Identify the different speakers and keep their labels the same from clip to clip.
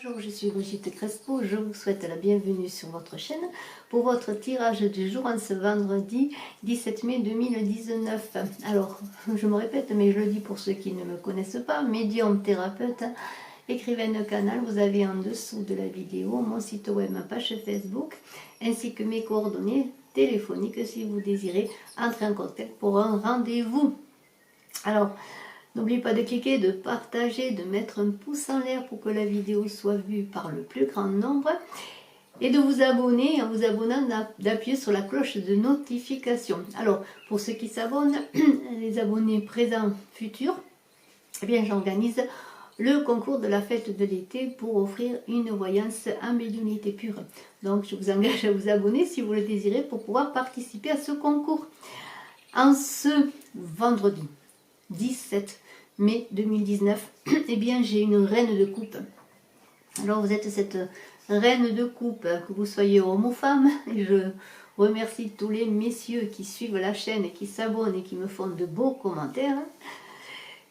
Speaker 1: Bonjour, je suis Brigitte Crespo, je vous souhaite la bienvenue sur votre chaîne pour votre tirage du jour en ce vendredi 17 mai 2019. Alors, je me répète, mais je le dis pour ceux qui ne me connaissent pas, médium, thérapeute, écrivaine canal, vous avez en dessous de la vidéo mon site web, ma page Facebook, ainsi que mes coordonnées téléphoniques si vous désirez entrer en contact pour un rendez-vous. Alors, n'oubliez pas de cliquer, de partager, de mettre un pouce en l'air pour que la vidéo soit vue par le plus grand nombre et de vous abonner en vous abonnant, d'appuyer sur la cloche de notification. Alors, pour ceux qui s'abonnent, les abonnés présents, futurs, eh bien j'organise le concours de la fête de l'été pour offrir une voyance en médiumnité pure. Donc, je vous engage à vous abonner si vous le désirez pour pouvoir participer à ce concours. En ce vendredi 17 mai 2019, eh bien j'ai une reine de coupe. Alors vous êtes cette reine de coupe, que vous soyez homme ou femme, et je remercie tous les messieurs qui suivent la chaîne et qui s'abonnent et qui me font de beaux commentaires.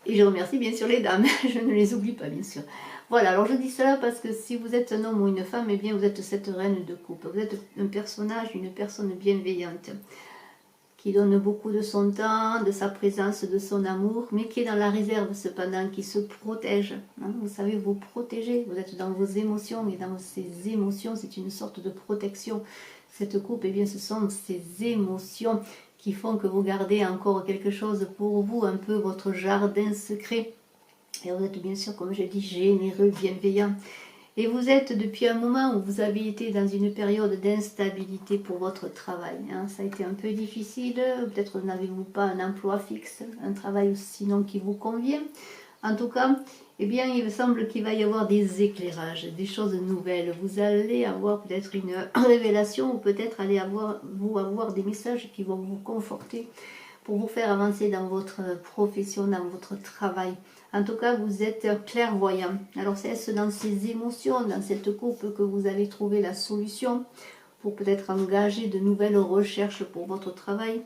Speaker 1: Et je remercie bien sûr les dames, je ne les oublie pas bien sûr. Voilà, alors je dis cela parce que si vous êtes un homme ou une femme, eh bien vous êtes cette reine de coupe. Vous êtes un personnage, une personne bienveillante, qui donne beaucoup de son temps, de sa présence, de son amour, mais qui est dans la réserve cependant, qui se protège. Hein, vous savez, vous protégez, vous êtes dans vos émotions, et dans ces émotions, c'est une sorte de protection. Cette coupe, eh bien, ce sont ces émotions qui font que vous gardez encore quelque chose pour vous, un peu votre jardin secret. Et vous êtes bien sûr, comme je dis, généreux, bienveillant. Et vous êtes depuis un moment où vous avez été dans une période d'instabilité pour votre travail. Hein. Ça a été un peu difficile, peut-être n'avez-vous pas un emploi fixe, un travail sinon qui vous convient. En tout cas, eh bien, il me semble qu'il va y avoir des éclairages, des choses nouvelles. Vous allez avoir peut-être une révélation ou peut-être allez avoir des messages qui vont vous conforter pour vous faire avancer dans votre profession, dans votre travail. En tout cas, vous êtes clairvoyant. Alors, c'est dans ces émotions, dans cette coupe que vous avez trouvé la solution pour peut-être engager de nouvelles recherches pour votre travail.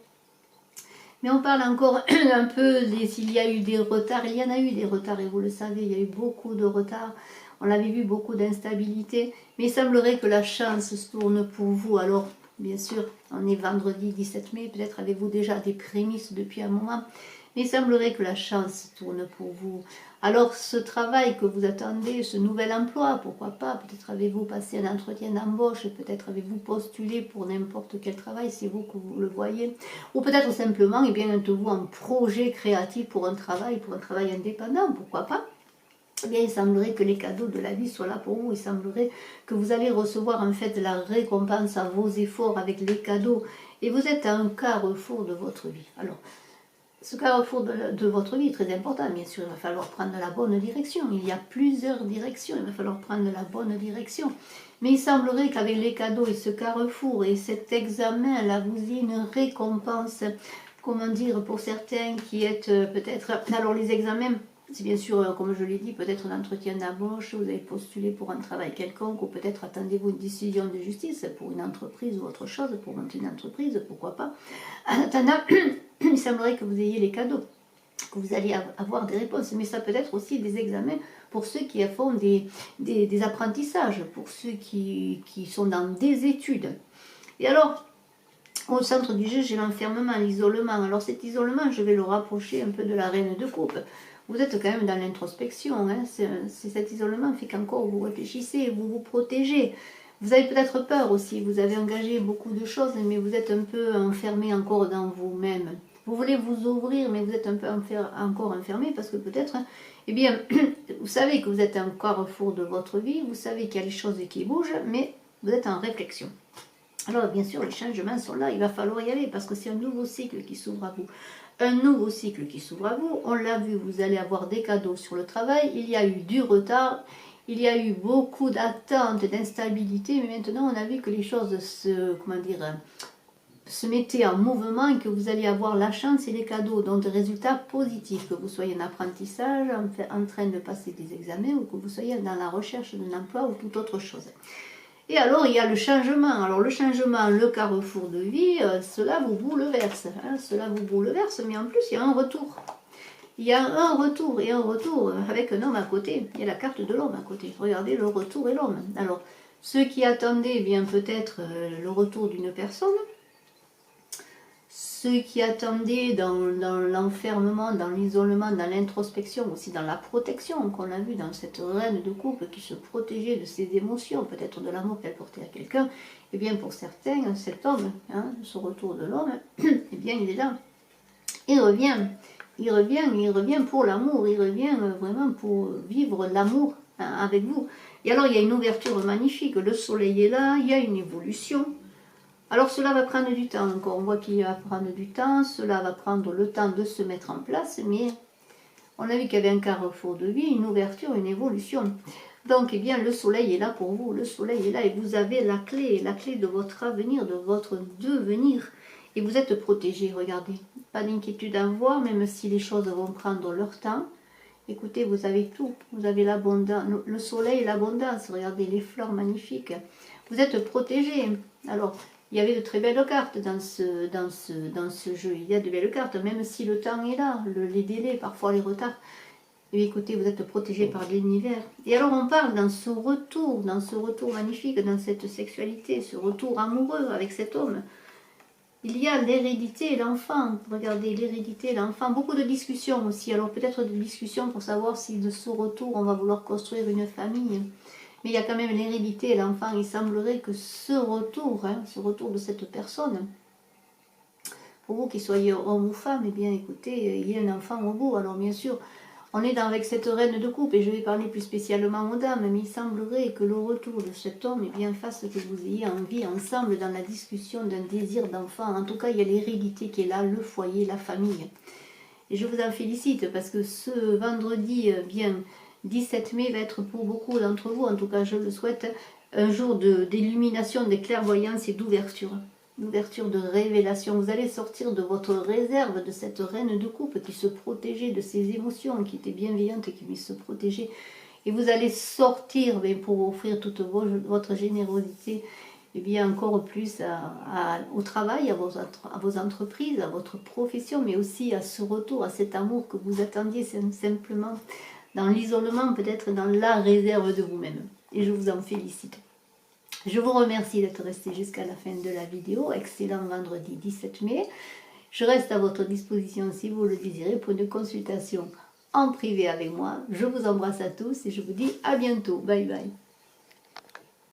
Speaker 1: Mais on parle encore un peu s'il y a eu des retards. Il y en a eu des retards et vous le savez, il y a eu beaucoup de retards. On l'avait vu, beaucoup d'instabilité. Mais il semblerait que la chance se tourne pour vous. Alors, bien sûr, on est vendredi 17 mai, peut-être avez-vous déjà des prémices depuis un moment. Mais il semblerait que la chance tourne pour vous. Alors ce travail que vous attendez, ce nouvel emploi, pourquoi pas, peut-être avez-vous passé un entretien d'embauche, peut-être avez-vous postulé pour n'importe quel travail, c'est vous que vous le voyez. Ou peut-être simplement, eh bien, êtes-vous un projet créatif pour un travail indépendant, pourquoi pas. Eh bien, il semblerait que les cadeaux de la vie soient là pour vous. Il semblerait que vous allez recevoir en fait la récompense à vos efforts avec les cadeaux. Et vous êtes à un carrefour de votre vie. Alors, ce carrefour de votre vie est très important, bien sûr, il va falloir prendre la bonne direction. Il y a plusieurs directions, il va falloir prendre la bonne direction. Mais il semblerait qu'avec les cadeaux et ce carrefour et cet examen, là, vous ayez une récompense, comment dire, pour certains qui êtes peut-être... Alors les examens, c'est bien sûr, comme je l'ai dit, peut-être un entretien d'embauche, vous avez postulé pour un travail quelconque, ou peut-être attendez-vous une décision de justice pour une entreprise ou autre chose, pour monter une entreprise, pourquoi pas. En attendant, il semblerait que vous ayez les cadeaux, que vous allez avoir des réponses, mais ça peut être aussi des examens pour ceux qui font des apprentissages, pour ceux qui sont dans des études. Et alors, au centre du jeu, j'ai l'enfermement, l'isolement. Alors cet isolement, je vais le rapprocher un peu de la reine de coupe. Vous êtes quand même dans l'introspection. Hein. Cet isolement fait qu'encore vous réfléchissez, vous vous protégez. Vous avez peut-être peur aussi, vous avez engagé beaucoup de choses, mais vous êtes un peu enfermé encore dans vous-même. Vous voulez vous ouvrir, mais vous êtes un peu encore enfermé parce que peut-être, eh bien, vous savez que vous êtes à un carrefour de votre vie, vous savez qu'il y a les choses qui bougent, mais vous êtes en réflexion. Alors bien sûr, les changements sont là, il va falloir y aller parce que c'est un nouveau cycle qui s'ouvre à vous. Un nouveau cycle qui s'ouvre à vous, on l'a vu, vous allez avoir des cadeaux sur le travail, il y a eu du retard, il y a eu beaucoup d'attentes, d'instabilité, mais maintenant on a vu que les choses se mettaient en mouvement et que vous alliez avoir la chance et les cadeaux, donc des résultats positifs, que vous soyez en apprentissage, en train de passer des examens ou que vous soyez dans la recherche d'un emploi ou toute autre chose. Et alors, il y a le changement. Alors, le changement, le carrefour de vie, cela vous bouleverse. Hein, cela vous bouleverse, mais en plus, il y a un retour. il y a un retour, et un retour avec un homme à côté. Il y a la carte de l'homme à côté. Regardez, le retour et l'homme. Alors, ceux qui attendaient, eh bien peut-être le retour d'une personne. Ceux qui attendaient dans l'enfermement, dans l'isolement, dans l'introspection, aussi dans la protection qu'on a vu dans cette reine de coupe qui se protégeait de ses émotions, peut-être de l'amour qu'elle portait à quelqu'un, eh bien pour certains, cet homme, hein, ce retour de l'homme, eh bien il est là. Il revient pour l'amour, il revient vraiment pour vivre l'amour hein, avec vous. Et alors il y a une ouverture magnifique, le soleil est là, il y a une évolution. Alors cela va prendre du temps encore, on voit qu'il va prendre du temps, cela va prendre le temps de se mettre en place, mais on a vu qu'il y avait un carrefour de vie, une ouverture, une évolution. Donc eh bien le soleil est là pour vous, le soleil est là et vous avez la clé de votre avenir, de votre devenir. Et vous êtes protégé, regardez, pas d'inquiétude à avoir, même si les choses vont prendre leur temps. Écoutez, vous avez tout, vous avez l'abondance, le soleil et l'abondance, regardez les fleurs magnifiques. Vous êtes protégé. Alors, il y avait de très belles cartes dans ce jeu, il y a de belles cartes, même si le temps est là, les délais, parfois les retards. Et écoutez, vous êtes protégé par l'univers. Et alors on parle dans ce retour magnifique, dans cette sexualité, ce retour amoureux avec cet homme. Il y a l'hérédité et l'enfant. Regardez, l'hérédité et l'enfant. Beaucoup de discussions aussi. Alors peut-être des discussions pour savoir si de ce retour, on va vouloir construire une famille. Mais il y a quand même l'hérédité et l'enfant. Il semblerait que ce retour de cette personne, pour vous qui soyez homme ou femme, eh bien écoutez, il y a un enfant au bout. Alors bien sûr, on est avec cette reine de coupe, et je vais parler plus spécialement aux dames, mais il semblerait que le retour de cet homme eh bien, fasse que vous ayez envie ensemble dans la discussion d'un désir d'enfant. En tout cas, il y a l'hérédité qui est là, le foyer, la famille. Et je vous en félicite parce que ce vendredi, bien 17 mai, va être pour beaucoup d'entre vous, en tout cas je le souhaite, un jour d'illumination, de clairvoyance et d'ouverture. L'ouverture de révélation. Vous allez sortir de votre réserve, de cette reine de coupe qui se protégeait de ses émotions, qui était bienveillante et qui se protégeait. Et vous allez sortir pour offrir toute votre générosité, et bien encore plus au travail, à vos entreprises, à votre profession, mais aussi à ce retour, à cet amour que vous attendiez simplement dans l'isolement, peut-être dans la réserve de vous-même. Et je vous en félicite. Je vous remercie d'être resté jusqu'à la fin de la vidéo. Excellent vendredi 17 mai. Je reste à votre disposition si vous le désirez pour une consultation en privé avec moi. Je vous embrasse à tous et je vous dis à bientôt. Bye bye.